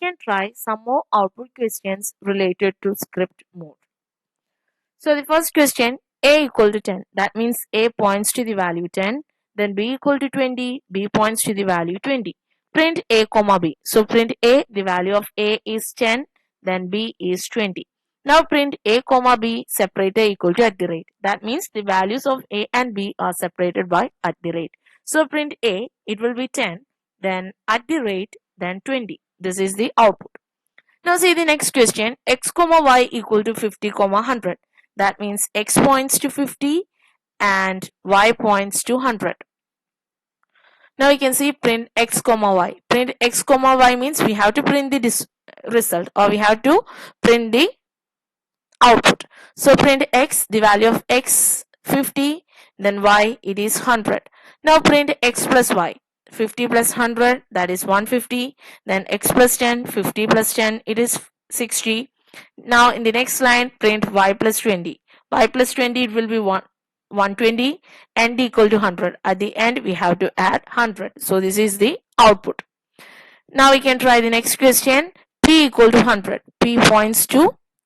can try some more output questions related to script mode. So the first question, a equal to 10, that means a points to the value 10, then b equal to 20, b points to the value 20. Print a comma b. So print a, the value of a is 10, then b is 20. Now print a comma b separator equal to at the rate. That means the values of a and b are separated by at the rate. So print a, it will be 10, then at the rate, then 20. This is the output. Now see the next question, x comma y equal to 50 comma 100. That means x points to 50 and y points to 100. Now you can see print x comma y. Print x comma y means we have to print the result, or we have to print the output. So print x, the value of x 50, then y it is 100. Now print x plus y. 50 plus 100, that is 150. Then x plus 10, 50 plus 10, it is 60. Now in the next line, print y plus 20. Y plus 20, it will be 120, and equal to 100. At the end, we have to add 100. So this is the output. Now we can try the next question. P equal to 100. P points to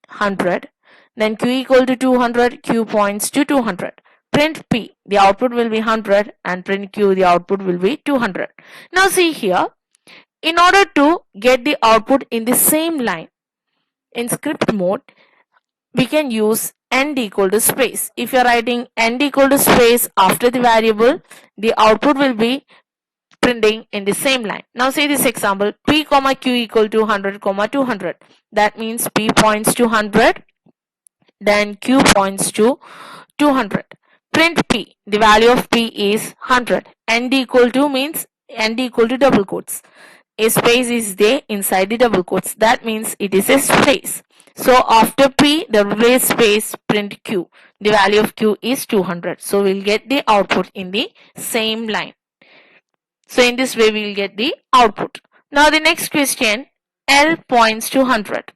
100. Then Q equal to 200. Q points to 200. Print P, the output will be 100, and print Q, the output will be 200. Now see here, in order to get the output in the same line, in script mode, we can use end equal to space. If you are writing end equal to space after the variable, the output will be printing in the same line. Now see this example, P comma Q equal to 100 comma 200. That means P points to 100, then Q points to 200. Print P, the value of P is 100. End equal to means end equal to double quotes. A space is there inside the double quotes. That means it is a space. So after P, there will be a space, print Q. The value of Q is 200. So we'll get the output in the same line. So in this way, we'll get the output. Now the next question, L points to 100.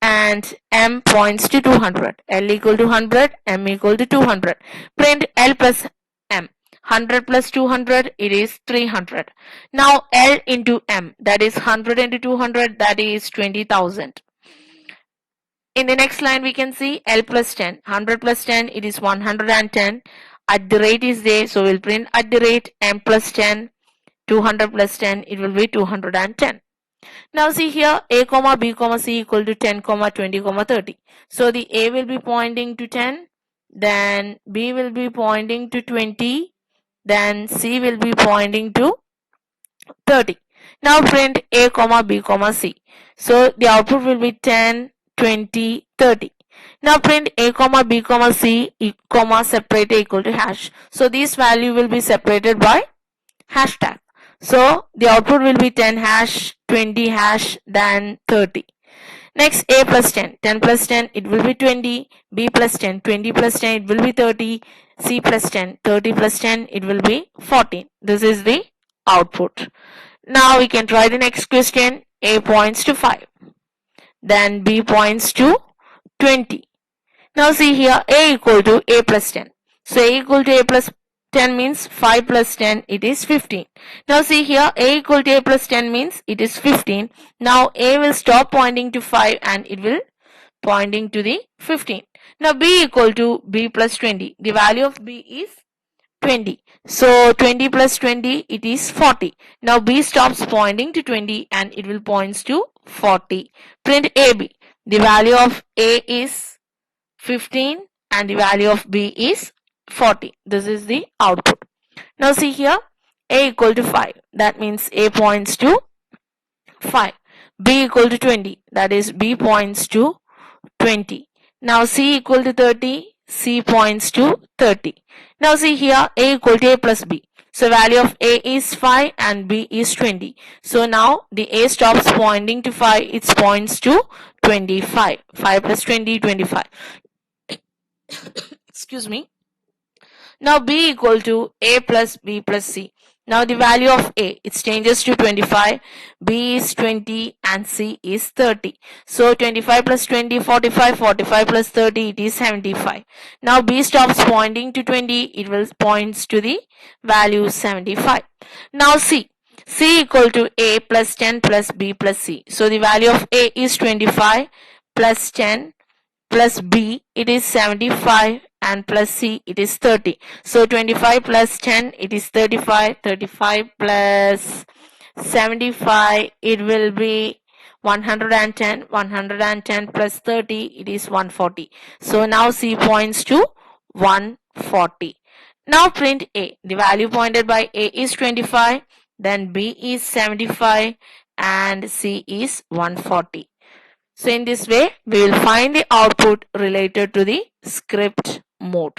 And M points to 200. L equal to 100, M equal to 200. Print L plus M. 100 plus 200, it is 300. Now L into M, that is 100 into 200, that is 20,000. In the next line, we can see L plus 10. 100 plus 10, it is 110. At the rate is there, so we'll print at the rate M plus 10. 200 plus 10, it will be 210. Now see here, a comma b comma c equal to 10 comma 20 comma 30. So the a will be pointing to 10, then b will be pointing to 20, then c will be pointing to 30. Now print a comma b comma c. So the output will be 10, 20, 30. Now print a comma b comma c comma separator equal to hash. So this value will be separated by hashtag. So the output will be 10 hash, 20 hash, then 30. Next, a plus 10. 10 plus 10, it will be 20. B plus 10. 20 plus 10, it will be 30. C plus 10. 30 plus 10, it will be 14. This is the output. Now we can try the next question. A points to 5. Then B points to 20. Now see here, A equal to A plus 10. So A equal to A plus 10 means 5 plus 10, it is 15. Now see here, A equal to A plus 10 means it is 15. Now A will stop pointing to 5 and it will pointing to the 15. Now B equal to B plus 20. The value of B is 20. So 20 plus 20, it is 40. Now B stops pointing to 20 and it will points to 40. Print AB. The value of A is 15 and the value of B is 40. This is the output. Now see here, A equal to 5. That means A points to 5. B equal to 20. That is B points to 20. Now C equal to 30. C points to 30. Now see here, A equal to A plus B. So value of A is 5 and B is 20. So now the A stops pointing to 5. It points to 25. 5 plus 20, 25. Excuse me. Now B equal to A plus B plus C. Now the value of A, it changes to 25, B is 20 and C is 30. So 25 plus 20, 45, 45 plus 30, it is 75. Now B stops pointing to 20, it will points to the value 75. Now C, C equal to A plus 10 plus B plus C. So the value of A is 25 plus 10 plus B it is 75 and plus C it is 30. So 25 plus 10 it is 35, 35 plus 75 it will be 110, 110 plus 30 it is 140. So now C points to 140. Now print A. The value pointed by A is 25, then B is 75 and C is 140. So in this way, we will find the output related to the script mode.